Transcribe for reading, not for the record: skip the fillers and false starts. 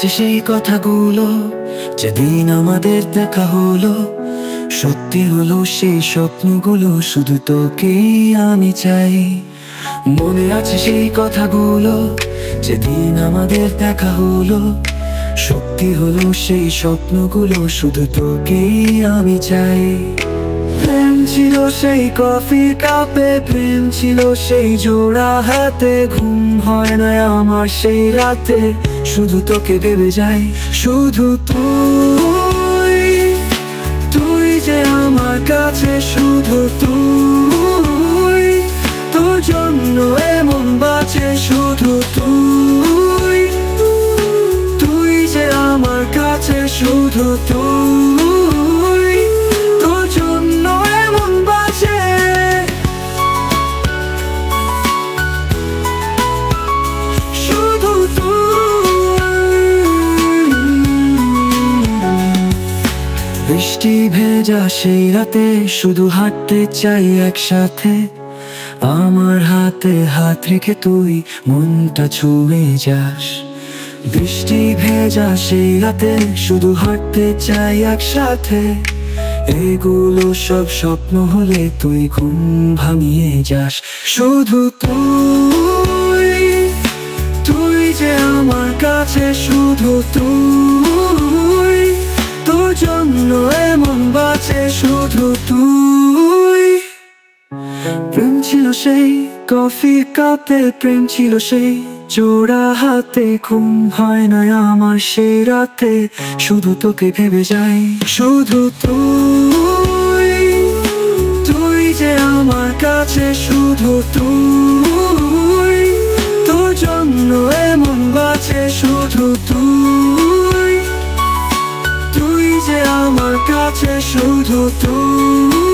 আছে সেই কথাগুলো যেদিন আমাদের দেখা হলো, সত্যি হলো সেই স্বপ্নগুলো, শুধু তোকেই আমি চাই। মনে আছে সেই কথাগুলো যেদিন আমাদের দেখা হলো, সত্যি হলো সেই স্বপ্নগুলো, শুধু তোকেই আমি চাই। প্রেম ছিল সেই কফির কাপে, প্রেম ছিল সেই জোড়া হাতে, ঘুম হয় না আমার সেই রাতে, শুধু তোকে ভেবে যাই। শুধু তুই, তুই যে আমার কাছে, শুধু তুই, তোর জন্য এমন বাঁচে। শুধু তুই, তুই যে আমার কাছে, শুধু তুই, তোর জন্য এমন বাঁচে। শুধু বৃষ্টি ভেজা সেই রাতে, শুধু হাঁটতে চাই একসাথে, আমার হাতে হাত রেখে তুই মনটা ছুঁয়ে যাস। বৃষ্টি ভেজা সেই রাতে, শুধু হাঁটতে চাই একসাথে, এগুলো সব স্বপ্ন হলে তুই ঘুম ভাঙিয়ে যাস। শুধু তুই, তুই যে আমার কাছে, শুধু তুই, তোর জন্য এমন বাঁচে। শুধু তুই। প্রেম ছিল সেই কফির কাপে, প্রেম ছিল সেই জোড়া হাতে, ঘুম হয় না আমার সেই রাতে, শুধু তোকে ভেবে যাই। শুধু তুই, তুই যে আমার কাছে, শুধু তুই, তোর জন্য এমন বাঁচে। শুধু তুই, তুই যে আমার কাছে, শুধু তুই।